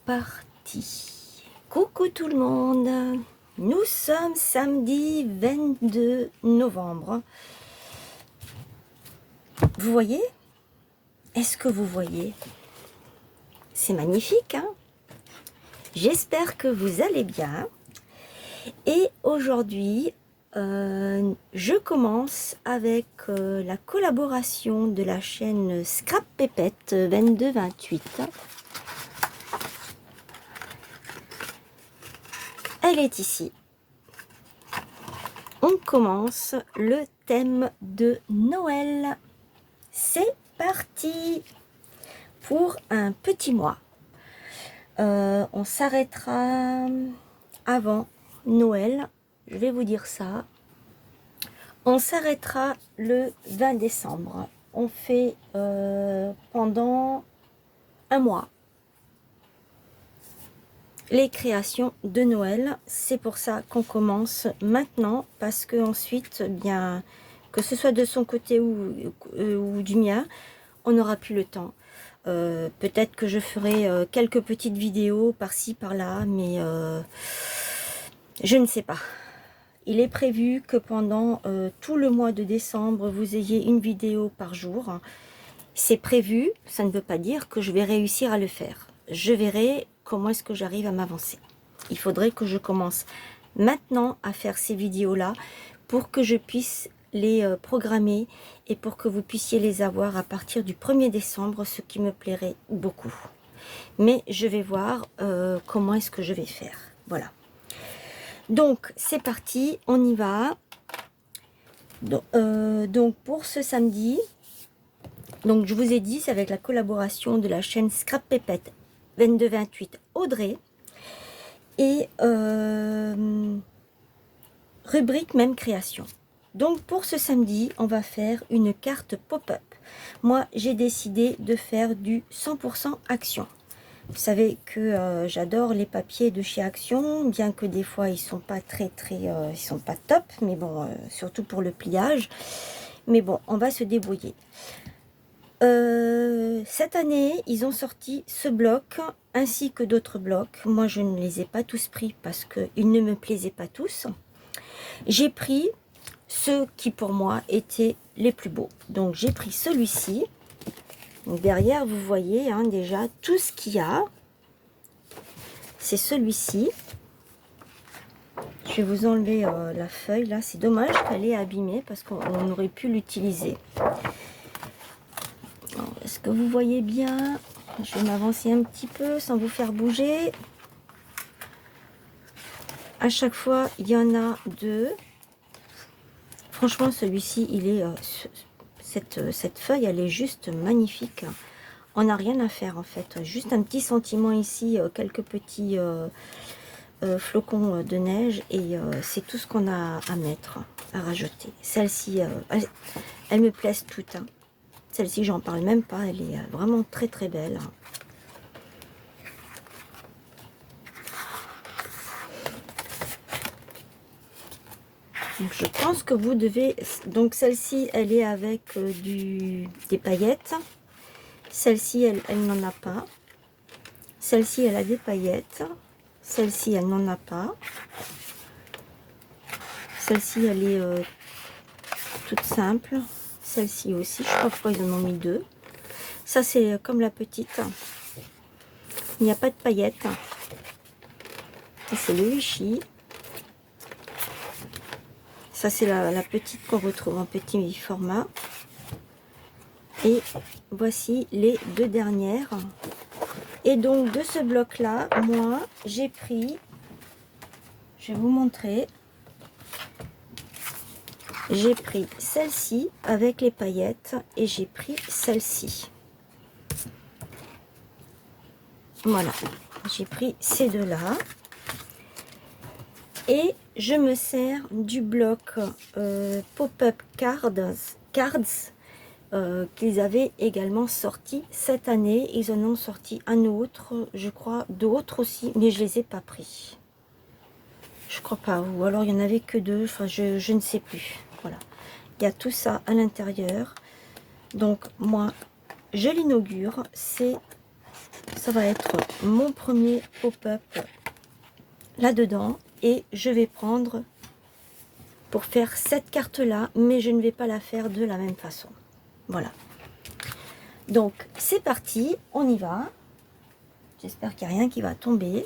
parti. Coucou tout le monde. Nous sommes samedi 22 novembre. Vous voyez? Est-ce que vous voyez? C'est magnifique, hein? J'espère que vous allez bien. Et aujourd'hui, je commence avec la collaboration de la chaîne Scrap Pépette 2228. Elle est ici. On commence le thème de Noël. C'est parti pour un petit mois. On s'arrêtera avant Noël. Je vais vous dire ça. On s'arrêtera le 20 décembre. On fait pendant un mois les créations de Noël. C'est pour ça qu'on commence maintenant, parce que ensuite, bien, que ce soit de son côté ou du mien, on n'aura plus le temps. Peut-être que je ferai quelques petites vidéos par-ci par-là, mais je ne sais pas. Il est prévu que pendant tout le mois de décembre, vous ayez une vidéo par jour. C'est prévu, ça ne veut pas dire que je vais réussir à le faire. Je verrai comment est-ce que j'arrive à m'avancer. Il faudrait que je commence maintenant à faire ces vidéos-là pour que je puisse les programmer et pour que vous puissiez les avoir à partir du 1er décembre, ce qui me plairait beaucoup. Mais je vais voir comment est-ce que je vais faire. Voilà. Donc, c'est parti, on y va. Donc, pour ce samedi, donc je vous ai dit, c'est avec la collaboration de la chaîne Scrap Pépette 2228 Audrey. Et rubrique même création. Donc, pour ce samedi, on va faire une carte pop-up. Moi, j'ai décidé de faire du 100% Action. Vous savez que j'adore les papiers de chez Action, bien que des fois ils sont pas ils sont pas top, mais bon, surtout pour le pliage. Mais bon, on va se débrouiller. Cette année, ils ont sorti ce bloc ainsi que d'autres blocs. Moi, je ne les ai pas tous pris parce qu'ils ne me plaisaient pas tous. J'ai pris ceux qui pour moi étaient les plus beaux. Donc, j'ai pris celui-ci. Donc derrière, vous voyez hein, déjà tout ce qu'il y a. C'est celui-ci. Je vais vous enlever la feuille là. C'est dommage qu'elle est abîmée parce qu'on aurait pu l'utiliser. Est-ce que vous voyez bien? Je vais m'avancer un petit peu sans vous faire bouger. À chaque fois, il y en a deux. Franchement, celui-ci, il est... cette feuille, elle est juste magnifique. On n'a rien à faire en fait. Juste un petit sentiment ici, quelques petits flocons de neige. Et c'est tout ce qu'on a à mettre, à rajouter. Celle-ci, elle me plaise toutes. Hein. Celle-ci, j'en parle même pas. Elle est vraiment très très belle. Donc, je pense que vous devez... Donc, celle-ci, elle est avec des paillettes. Celle-ci, elle n'en a pas. Celle-ci, elle a des paillettes. Celle-ci, elle n'en a pas. Celle-ci, elle est toute simple. Celle-ci aussi, je sais pas pourquoi ils en ont mis deux. Ça, c'est comme la petite. Il n'y a pas de paillettes. Ça, c'est le Vichy. Ça, c'est la petite qu'on retrouve en petit format. Et voici les deux dernières. Et donc, de ce bloc-là, moi, j'ai pris... Je vais vous montrer. J'ai pris celle-ci avec les paillettes et j'ai pris celle-ci. Voilà. J'ai pris ces deux-là. Et je me sers du bloc Pop-up Cards qu'ils avaient également sorti cette année. Ils en ont sorti un autre, je crois, d'autres aussi, mais je les ai pas pris. Je crois pas, ou alors il y en avait que deux, enfin je ne sais plus. Voilà, il y a tout ça à l'intérieur. Donc moi, je l'inaugure. C'est ça va être mon premier pop-up là-dedans. Et je vais prendre pour faire cette carte-là, mais je ne vais pas la faire de la même façon. Voilà. Donc, c'est parti, on y va. J'espère qu'il n'y a rien qui va tomber.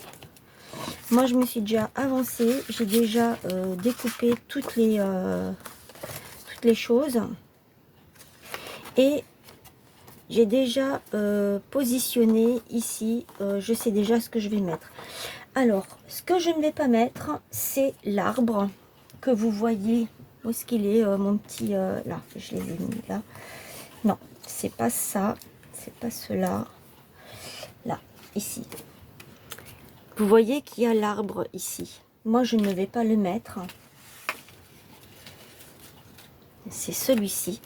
Moi, je me suis déjà avancée. J'ai déjà découpé toutes les choses. Et j'ai déjà positionné ici. Je sais déjà ce que je vais mettre. Alors, ce que je ne vais pas mettre, c'est l'arbre que vous voyez. Où est-ce qu'il est, mon petit... là, je les ai mis là. Non, c'est pas ça. C'est pas cela. Là, ici. Vous voyez qu'il y a l'arbre ici. Moi, je ne vais pas le mettre. C'est celui-ci.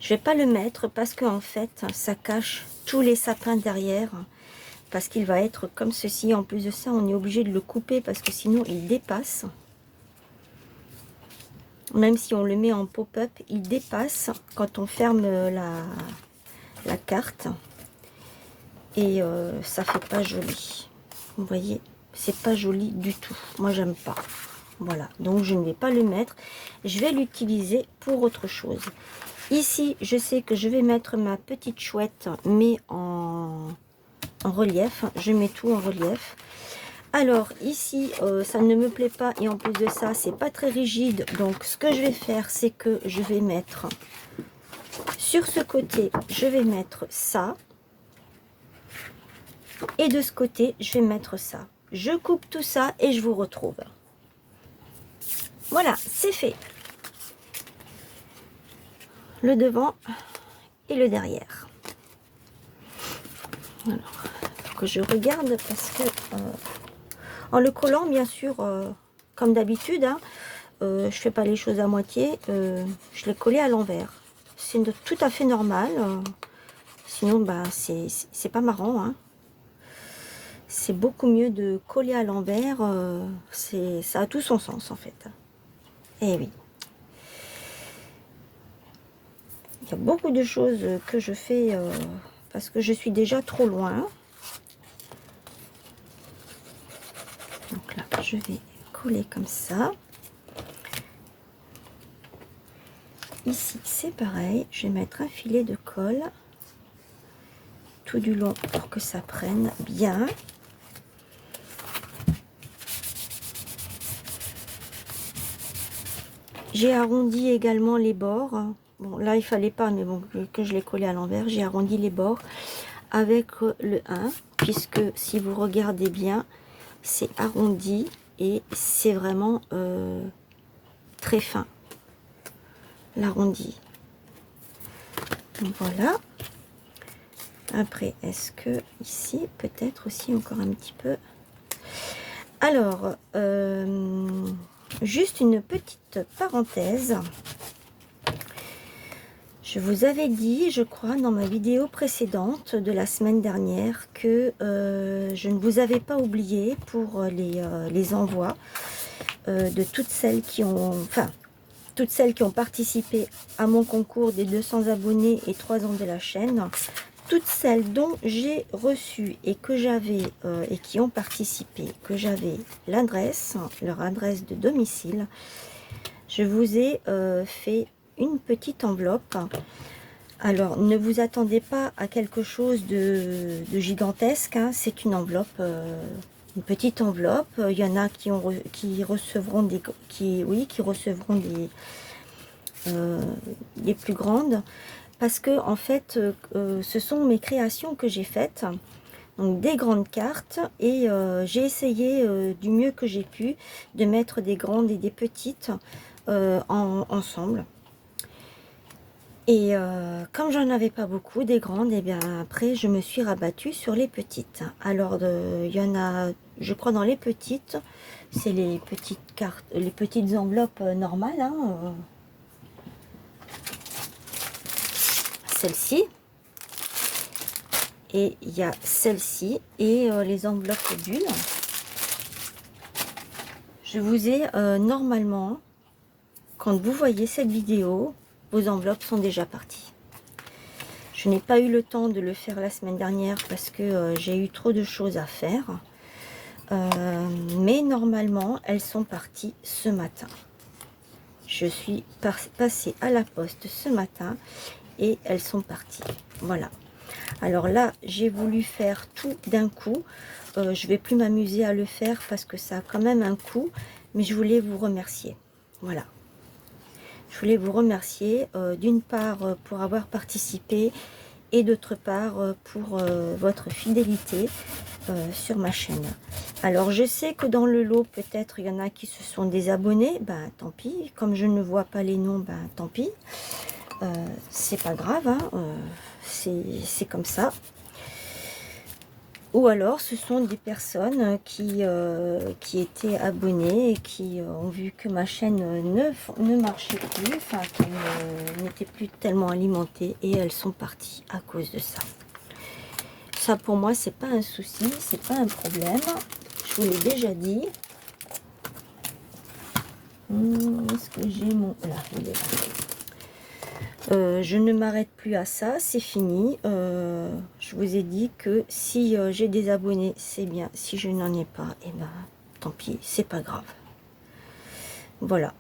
Je vais pas le mettre parce qu'en fait, ça cache tous les sapins derrière. Parce qu'il va être comme ceci. En plus de ça, on est obligé de le couper parce que sinon, il dépasse. Même si on le met en pop-up, il dépasse quand on ferme la carte. Et ça fait pas joli. Vous voyez, c'est pas joli du tout. Moi, j'aime pas. Voilà, donc je ne vais pas le mettre. Je vais l'utiliser pour autre chose. Ici, je sais que je vais mettre ma petite chouette, mais en relief. Je mets tout en relief. Alors, ici, ça ne me plaît pas. Et en plus de ça, c'est pas très rigide. Donc, ce que je vais faire, c'est que je vais mettre... Sur ce côté, je vais mettre ça. Et de ce côté, je vais mettre ça. Je coupe tout ça et je vous retrouve. Voilà, c'est fait. Le devant et le derrière. Alors, faut que je regarde parce que... en le collant, bien sûr, comme d'habitude, hein, je fais pas les choses à moitié. Je l'ai collé à l'envers. C'est tout à fait normal. Sinon, bah, c'est pas marrant, hein. C'est beaucoup mieux de coller à l'envers. Ça a tout son sens, en fait. Eh oui. Il y a beaucoup de choses que je fais parce que je suis déjà trop loin. Donc là, je vais coller comme ça. Ici, c'est pareil. Je vais mettre un filet de colle tout du long pour que ça prenne bien. J'ai arrondi également les bords. Bon, là, il fallait pas, mais bon, que je l'ai collé à l'envers. J'ai arrondi les bords avec le 1, puisque si vous regardez bien, c'est arrondi et c'est vraiment très fin, l'arrondi. Voilà. Après, est-ce que ici, peut-être aussi encore un petit peu. Alors, juste une petite parenthèse. Je vous avais dit, je crois, dans ma vidéo précédente de la semaine dernière que je ne vous avais pas oublié pour les envois de toutes celles qui ont, enfin, toutes celles qui ont participé à mon concours des 200 abonnés et 3 ans de la chaîne. Toutes celles dont j'ai reçu et que j'avais et qui ont participé, que j'avais l'adresse, leur adresse de domicile, je vous ai fait une petite enveloppe. Alors, ne vous attendez pas à quelque chose de gigantesque, hein. C'est une enveloppe, une petite enveloppe. Il y en a qui recevront des plus grandes. Parce que, en fait, ce sont mes créations que j'ai faites. Donc, des grandes cartes. Et j'ai essayé du mieux que j'ai pu de mettre des grandes et des petites ensemble. Et comme j'en avais pas beaucoup des grandes, et bien après je me suis rabattue sur les petites. Alors il y en a, je crois, dans les petites, c'est les petites cartes, les petites enveloppes normales, hein, celle-ci, et il y a celle-ci et les enveloppes bulles. Je vous ai normalement, quand vous voyez cette vidéo, vos enveloppes sont déjà parties. Je n'ai pas eu le temps de le faire la semaine dernière parce que j'ai eu trop de choses à faire. Mais normalement, elles sont parties ce matin. Je suis passée à la poste ce matin et elles sont parties. Voilà. Alors là, j'ai voulu faire tout d'un coup. Je vais plus m'amuser à le faire parce que ça a quand même un coût. Mais je voulais vous remercier. Voilà. Je voulais vous remercier d'une part pour avoir participé et d'autre part pour votre fidélité sur ma chaîne. Alors je sais que dans le lot peut-être il y en a qui se sont désabonnés, ben tant pis, comme je ne vois pas les noms, ben tant pis, c'est pas grave, hein, c'est comme ça. Ou alors ce sont des personnes qui étaient abonnées et qui ont vu que ma chaîne ne marchait plus, enfin qu'elle n'était plus tellement alimentée et elles sont parties à cause de ça. Ça pour moi c'est pas un souci, c'est pas un problème. Je vous l'ai déjà dit. Est-ce que j'ai mon... Là, il est là. Je ne m'arrête plus à ça, c'est fini. Je vous ai dit que si j'ai des abonnés, c'est bien. Si je n'en ai pas, et ben tant pis, c'est pas grave. Voilà.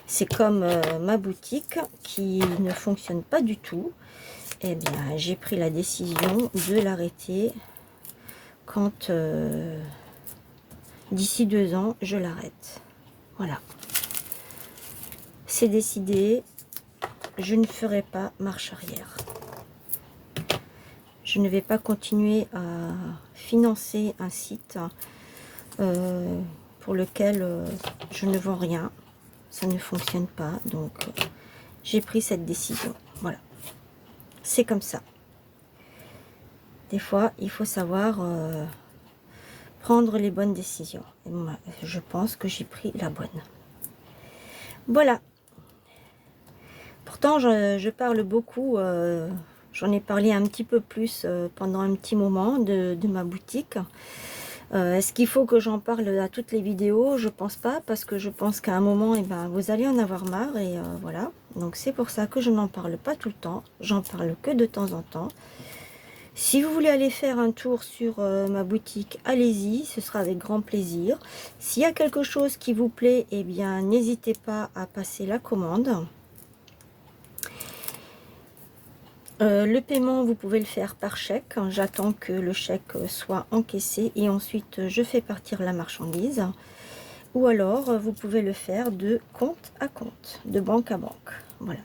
C'est comme ma boutique qui ne fonctionne pas du tout. Eh bien, j'ai pris la décision de l'arrêter quand d'ici 2 ans, je l'arrête. Voilà. C'est décidé. Je ne ferai pas marche arrière. Je ne vais pas continuer à financer un site pour lequel je ne vends rien. Ça ne fonctionne pas. Donc, j'ai pris cette décision. Voilà. C'est comme ça. Des fois, il faut savoir prendre les bonnes décisions. Et moi, je pense que j'ai pris la bonne. Voilà. Pourtant, je parle beaucoup, j'en ai parlé un petit peu plus pendant un petit moment de ma boutique. Est-ce qu'il faut que j'en parle à toutes les vidéos? Je pense pas, parce que je pense qu'à un moment, eh ben, vous allez en avoir marre, et voilà. Donc c'est pour ça que je n'en parle pas tout le temps, j'en parle que de temps en temps. Si vous voulez aller faire un tour sur ma boutique, allez-y, ce sera avec grand plaisir. S'il y a quelque chose qui vous plaît, eh bien, n'hésitez pas à passer la commande. Le paiement, vous pouvez le faire par chèque. J'attends que le chèque soit encaissé et ensuite je fais partir la marchandise. Ou alors, vous pouvez le faire de compte à compte, de banque à banque. Voilà.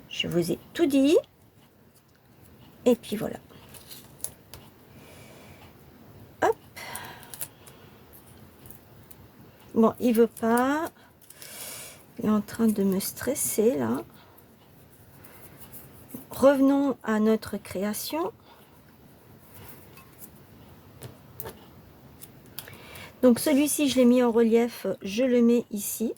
Je vous ai tout dit. Et puis voilà. Hop. Bon, il veut pas. Il est en train de me stresser là. Revenons à notre création. Donc celui-ci, je l'ai mis en relief, je le mets ici.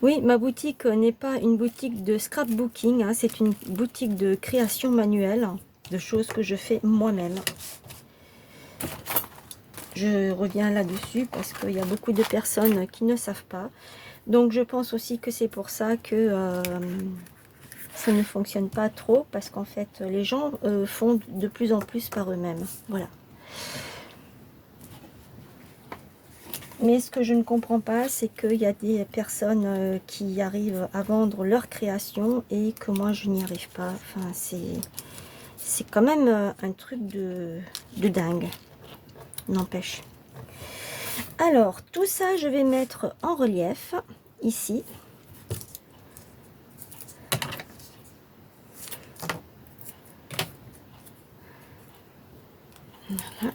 Oui, ma boutique n'est pas une boutique de scrapbooking, hein, c'est une boutique de création manuelle, de choses que je fais moi-même. Je reviens là-dessus parce qu'il y a beaucoup de personnes qui ne savent pas. Donc je pense aussi que c'est pour ça que ça ne fonctionne pas trop, parce qu'en fait les gens font de plus en plus par eux-mêmes. Voilà. Mais ce que je ne comprends pas, c'est qu'il y a des personnes qui arrivent à vendre leur création et que moi je n'y arrive pas. Enfin, c'est quand même un truc de dingue. N'empêche. Alors, tout ça, je vais mettre en relief ici. Voilà.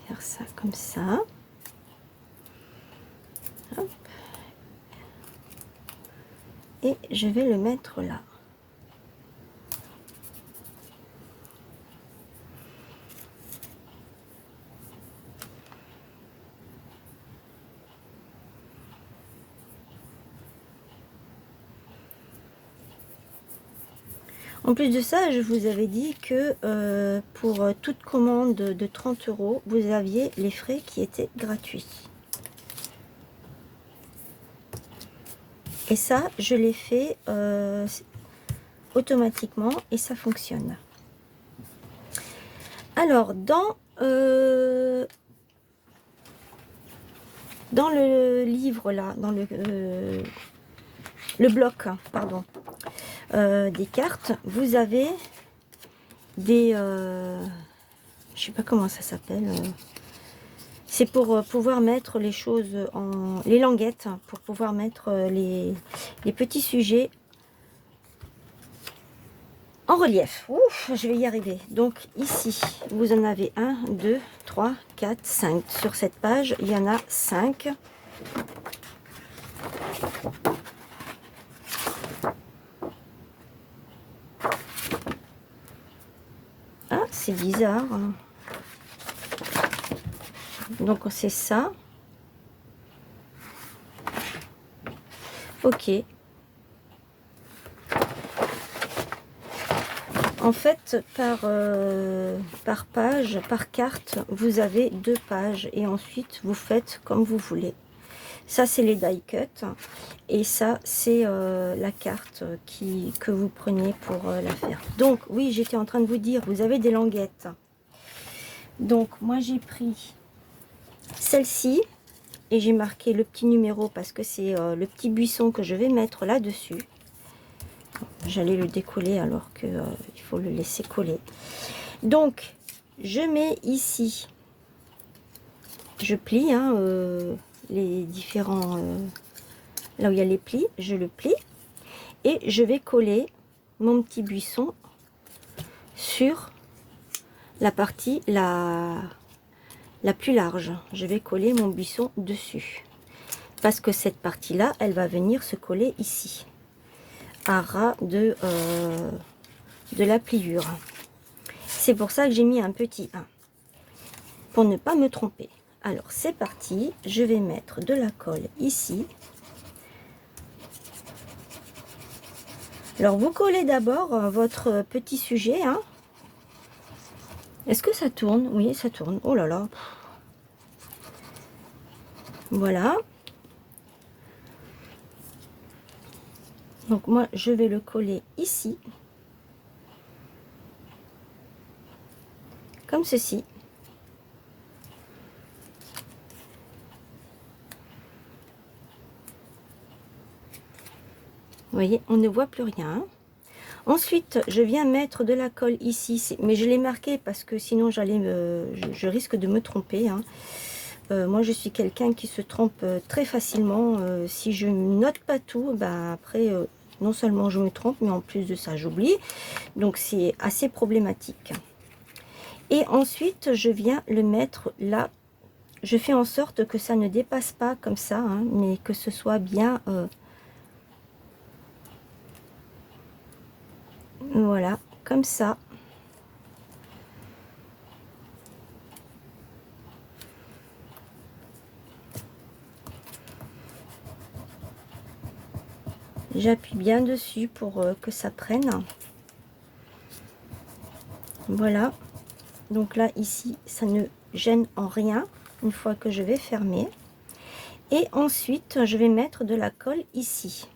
Faire ça comme ça. Hop. Et je vais le mettre là. En plus de ça, je vous avais dit que pour toute commande de 30 €, vous aviez les frais qui étaient gratuits. Et ça, je l'ai fait automatiquement et ça fonctionne. Alors, dans le livre là, dans le bloc, pardon, des cartes, vous avez des... je sais pas comment ça s'appelle. C'est pour pouvoir mettre les choses en... les languettes, pour pouvoir mettre les petits sujets en relief. Ouf, je vais y arriver. Donc ici, vous en avez 1, 2, 3, 4, 5. Sur cette page, il y en a 5. Ah, c'est bizarre. Donc c'est ça. Ok. En fait, par page, par carte, vous avez 2 pages et ensuite vous faites comme vous voulez. Ça, c'est les die cut et ça, c'est la carte que vous preniez pour la faire. Donc, oui, j'étais en train de vous dire, vous avez des languettes. Donc, moi, j'ai pris celle-ci et j'ai marqué le petit numéro parce que c'est le petit buisson que je vais mettre là-dessus. J'allais le décoller alors que il faut le laisser coller. Donc, je mets ici, je plie hein, les différents... là où il y a les plis, je le plie. Et je vais coller mon petit buisson sur la partie la plus large. Je vais coller mon buisson dessus. Parce que cette partie-là, elle va venir se coller ici. À ras de la pliure. C'est pour ça que j'ai mis un petit 1. Pour ne pas me tromper. Alors, c'est parti. Je vais mettre de la colle ici. Alors, vous collez d'abord votre petit sujet. Hein. Est-ce que ça tourne? Oui, ça tourne. Oh là là. Voilà. Donc, moi, je vais le coller ici. Comme ceci. Vous voyez, on ne voit plus rien. Ensuite, je viens mettre de la colle ici, mais je l'ai marqué parce que sinon je risque de me tromper. Hein. Moi, je suis quelqu'un qui se trompe très facilement. Si je ne note pas tout, ben après, non seulement je me trompe, mais en plus de ça, j'oublie. Donc, c'est assez problématique. Et ensuite, je viens le mettre là. Je fais en sorte que ça ne dépasse pas comme ça, hein, mais que ce soit bien... voilà, comme ça. J'appuie bien dessus pour que ça prenne. Voilà. Donc là, ici, ça ne gêne en rien une fois que je vais fermer. Et ensuite, je vais mettre de la colle ici.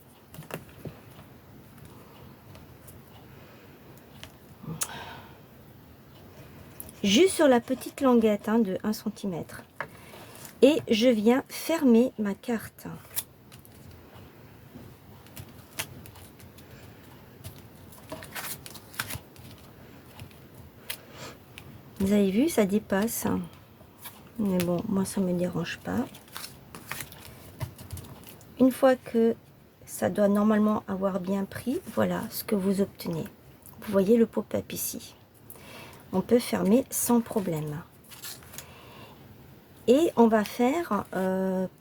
Juste sur la petite languette hein, de 1 cm. Et je viens fermer ma carte. Vous avez vu, ça dépasse. Mais bon, moi, ça ne me dérange pas. Une fois que ça doit normalement avoir bien pris, voilà ce que vous obtenez. Vous voyez le pop-up ici. On peut fermer sans problème. Et on va faire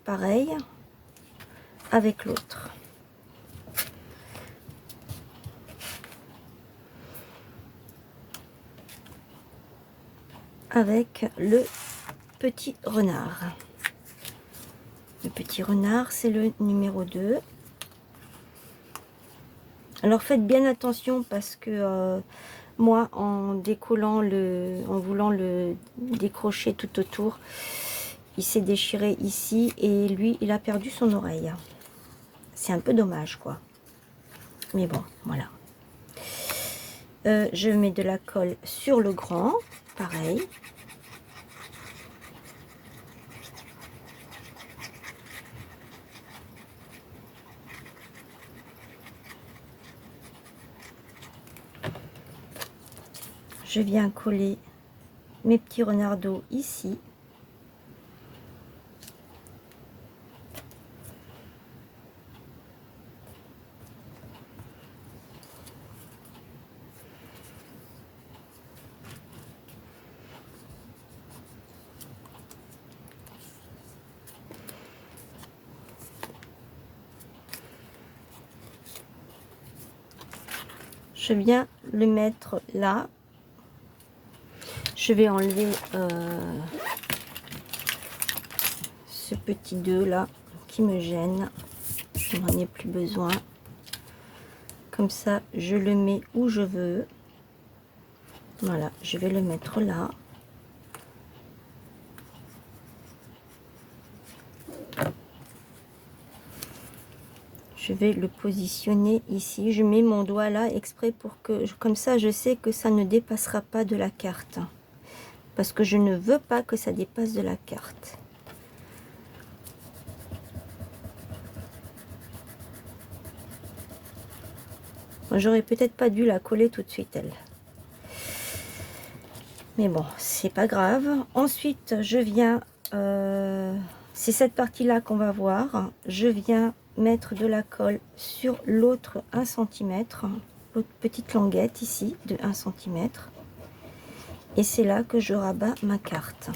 pareil avec l'autre. Avec le petit renard. Le petit renard, c'est le numéro 2. Alors faites bien attention parce que moi, en décollant en voulant le décrocher tout autour, il s'est déchiré ici et lui, il a perdu son oreille. C'est un peu dommage, quoi. Mais bon, voilà. Je mets de la colle sur le grand, pareil. Je viens coller mes petits renardeaux ici. Je viens le mettre là. Je vais enlever ce petit 2 là qui me gêne. Je n'en ai plus besoin. Comme ça, je le mets où je veux. Voilà, je vais le mettre là. Je vais le positionner ici. Je mets mon doigt là exprès pour que, comme ça, je sais que ça ne dépassera pas de la carte. Parce que je ne veux pas que ça dépasse de la carte. J'aurais peut-être pas dû la coller tout de suite, elle. Mais bon, c'est pas grave. Ensuite, je viens... c'est cette partie-là qu'on va voir. Je viens mettre de la colle sur l'autre 1 cm. L'autre petite languette ici de 1 cm. Et c'est là que je rabats ma carte.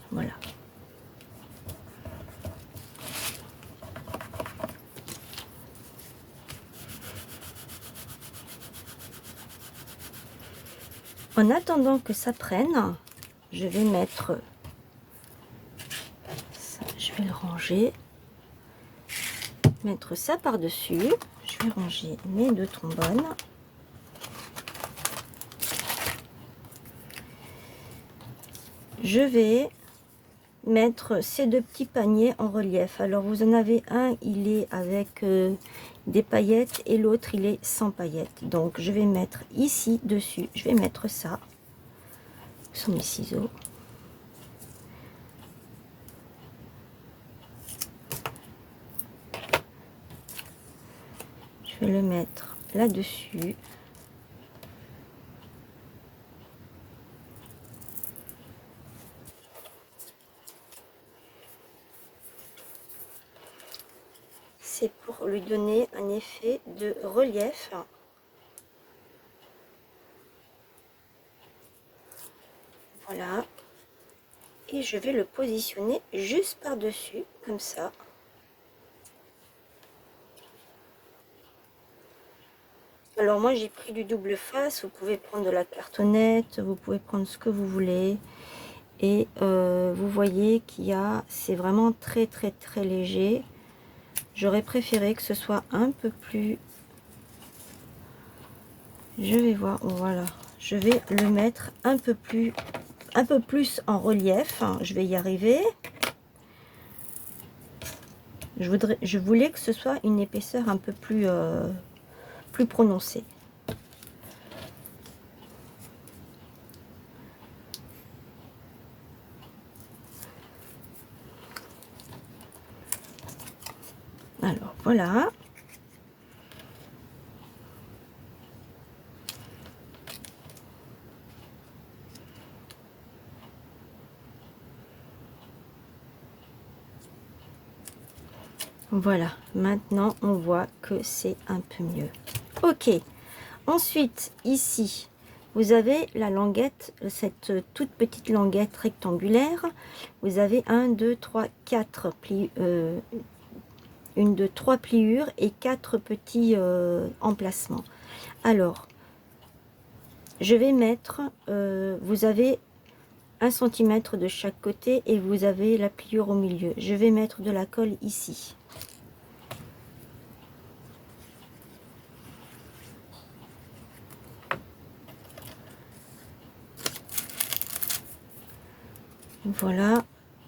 Voilà. En attendant que ça prenne, je vais mettre ça, je vais le ranger, mettre ça par-dessus. Je vais ranger mes 2 trombones. Je vais mettre ces 2 petits paniers en relief. Alors vous en avez un, il est avec des paillettes et l'autre il est sans paillettes. Donc je vais mettre ici dessus, je vais mettre ça sur mes ciseaux. Je vais le mettre là-dessus. C'est pour lui donner un effet de relief. Voilà. Et je vais le positionner juste par-dessus, comme ça. Alors moi j'ai pris du double face, vous pouvez prendre de la cartonnette, vous pouvez prendre ce que vous voulez. Et vous voyez qu'il y a, c'est vraiment très très très léger. J'aurais préféré que ce soit un peu plus... Je vais voir, voilà. Je vais le mettre un peu plus en relief. Je vais y arriver. Je voulais que ce soit une épaisseur un peu plus, plus prononcée. Alors voilà. Voilà, maintenant on voit que c'est un peu mieux. Ok, ensuite ici, vous avez la languette, cette toute petite languette rectangulaire. Vous avez 1, 2, 3, 4 plis, une de 3 pliures et 4 petits emplacements. Alors, je vais mettre, vous avez 1 cm de chaque côté et vous avez la pliure au milieu. Je vais mettre de la colle ici. Voilà,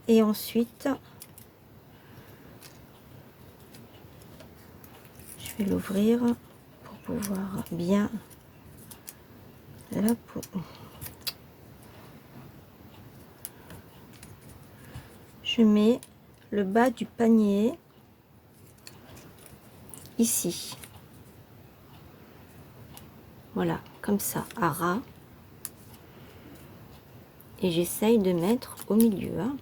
et ensuite vais l'ouvrir pour pouvoir bien la peau. Je mets le bas du panier ici. Voilà, comme ça, à ras. Et j'essaye de mettre au milieu. Hein.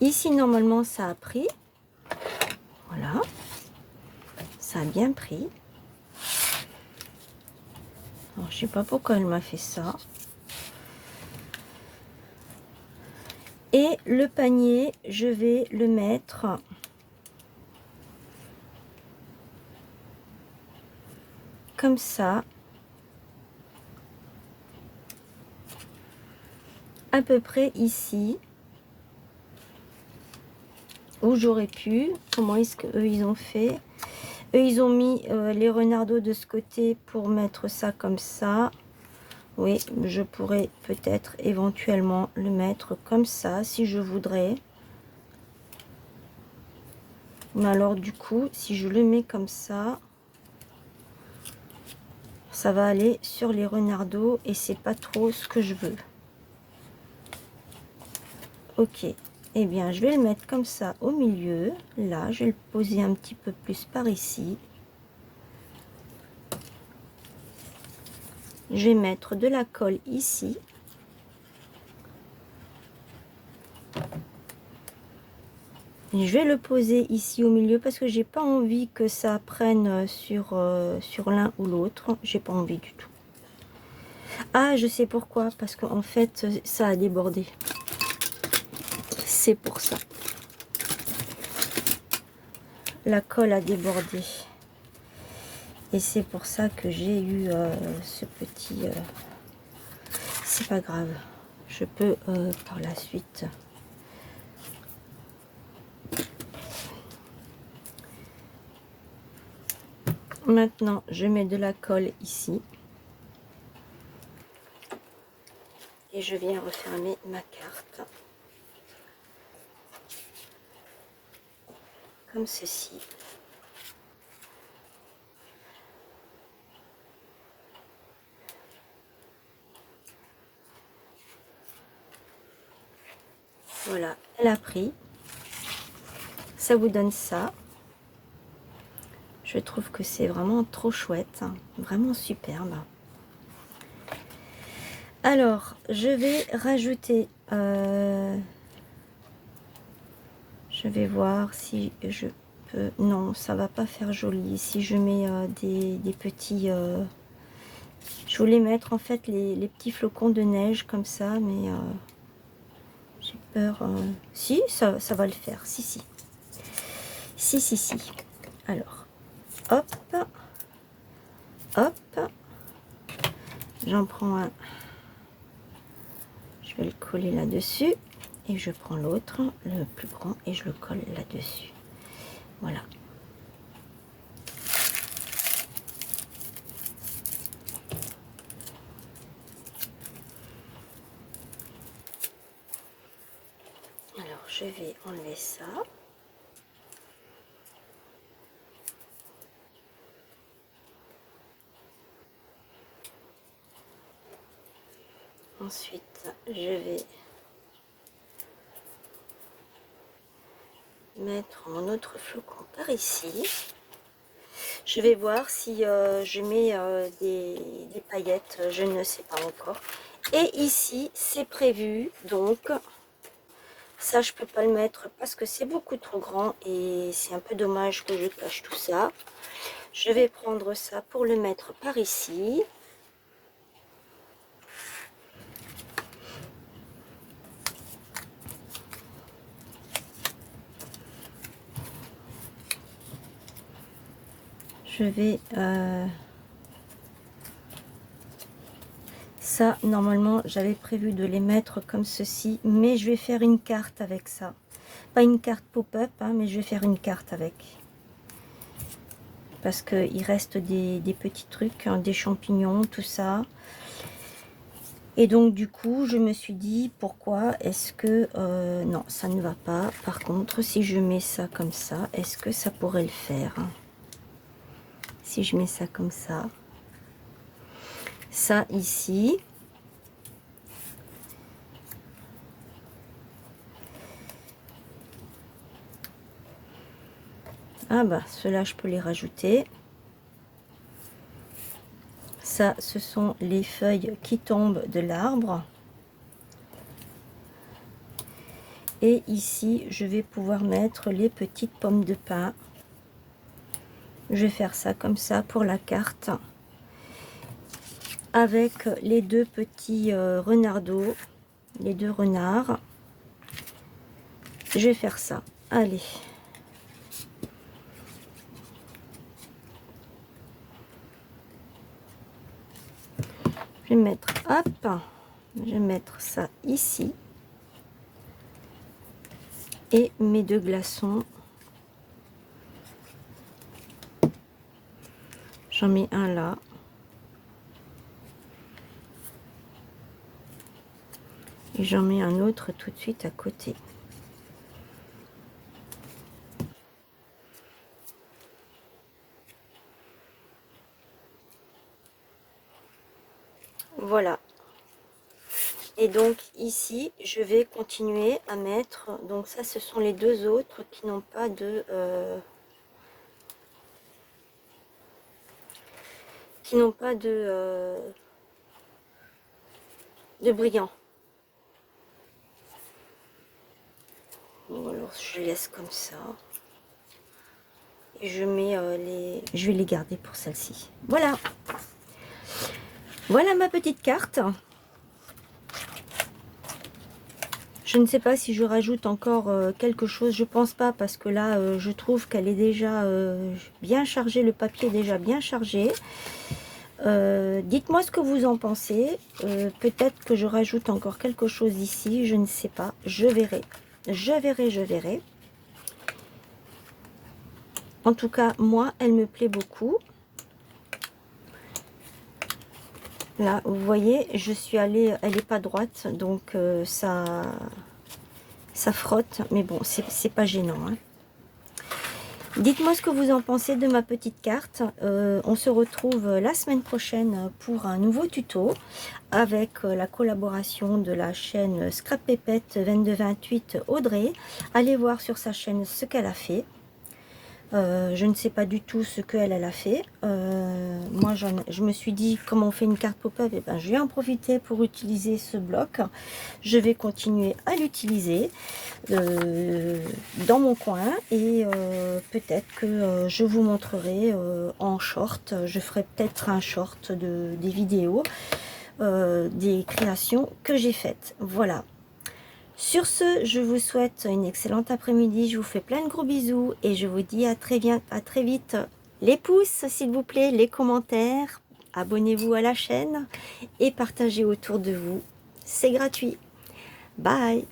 Ici, normalement, ça a pris. Voilà. Ça a bien pris. Alors, je sais pas pourquoi elle m'a fait ça. Et le panier, je vais le mettre comme ça, à peu près ici, où j'aurais pu. Comment est-ce que eux ils ont fait? Eux ils ont mis les renardeaux de ce côté pour mettre ça comme ça. Oui, je pourrais peut-être éventuellement le mettre comme ça si je voudrais. Mais alors du coup, si je le mets comme ça va aller sur les renardeaux et c'est pas trop ce que je veux. Ok, eh bien je vais le mettre comme ça au milieu. Là, je vais le poser un petit peu plus par ici. Je vais mettre de la colle ici. Et je vais le poser ici au milieu parce que j'ai pas envie que ça prenne sur l'un ou l'autre. J'ai pas envie du tout. Ah, je sais pourquoi. Parce qu'en fait, ça a débordé. C'est pour ça. La colle a débordé. Et c'est pour ça que j'ai eu ce petit... c'est pas grave. Je peux par la suite... Maintenant, je mets de la colle ici. Et je viens refermer ma carte. Comme ceci. Voilà, elle a pris. Ça vous donne ça. Je trouve que c'est vraiment trop chouette. Hein, vraiment superbe. Alors, je vais rajouter... je vais voir si je peux... Non, ça va pas faire joli. Si je mets des petits... je voulais mettre en fait les petits flocons de neige comme ça, mais j'ai peur... Si, ça va le faire. Si, si. Si, si, si. Alors, hop. Hop. J'en prends un. Je vais le coller là-dessus. Et je prends l'autre, le plus grand, et je le colle là-dessus. Voilà. Alors, je vais enlever ça. Ensuite, je vais mettre mon autre flocon par ici. Je vais voir si je mets des paillettes, je ne sais pas encore. Et ici, c'est prévu, donc ça je peux pas le mettre parce que c'est beaucoup trop grand et c'est un peu dommage que je cache tout ça. Je vais prendre ça pour le mettre par ici. Je vais... ça, normalement, j'avais prévu de les mettre comme ceci, mais je vais faire une carte avec ça. Pas une carte pop-up, hein, mais je vais faire une carte avec. Parce qu'il reste des petits trucs, hein, des champignons, tout ça. Et donc, du coup, je me suis dit, pourquoi est-ce que... non, ça ne va pas. Par contre, si je mets ça comme ça, est-ce que ça pourrait le faire? Si je mets ça comme ça. Ça ici. Ah bah, ceux-là, je peux les rajouter. Ça, ce sont les feuilles qui tombent de l'arbre. Et ici, je vais pouvoir mettre les petites pommes de pin. Je vais faire ça comme ça pour la carte. Avec les deux petits renardeaux, les deux renards. Je vais faire ça. Allez. Je vais mettre, hop, je vais mettre ça ici. Et mes deux glaçons. J'en mets un là. Et j'en mets un autre tout de suite à côté. Voilà. Et donc ici, je vais continuer à mettre, donc ça ce sont les deux autres qui n'ont pas de... de brillant. Bon, alors je laisse comme ça. Et je mets je vais les garder pour celle-ci. Voilà. Voilà ma petite carte. Je ne sais pas si je rajoute encore quelque chose. Je pense pas parce que là, je trouve qu'elle est déjà bien chargée. Le papier est déjà bien chargé. Dites-moi ce que vous en pensez. Peut-être que je rajoute encore quelque chose ici. Je ne sais pas. Je verrai. Je verrai, je verrai. En tout cas, moi, elle me plaît beaucoup. Là, vous voyez, je suis allée, elle n'est pas droite, donc ça frotte. Mais bon, c'est pas gênant, hein. Dites-moi ce que vous en pensez de ma petite carte. On se retrouve la semaine prochaine pour un nouveau tuto avec la collaboration de la chaîne Scrap Pépette 2228 Audrey. Allez voir sur sa chaîne ce qu'elle a fait. Je ne sais pas du tout ce qu'elle a fait. Moi, je me suis dit, comment on fait une carte pop-up, et ben, je vais en profiter pour utiliser ce bloc. Je vais continuer à l'utiliser dans mon coin et peut-être que je vous montrerai en short. Je ferai peut-être un short des vidéos, des créations que j'ai faites. Voilà. Sur ce, je vous souhaite une excellente après-midi. Je vous fais plein de gros bisous et je vous dis à très vite. Les pouces, s'il vous plaît, les commentaires, abonnez-vous à la chaîne et partagez autour de vous. C'est gratuit. Bye!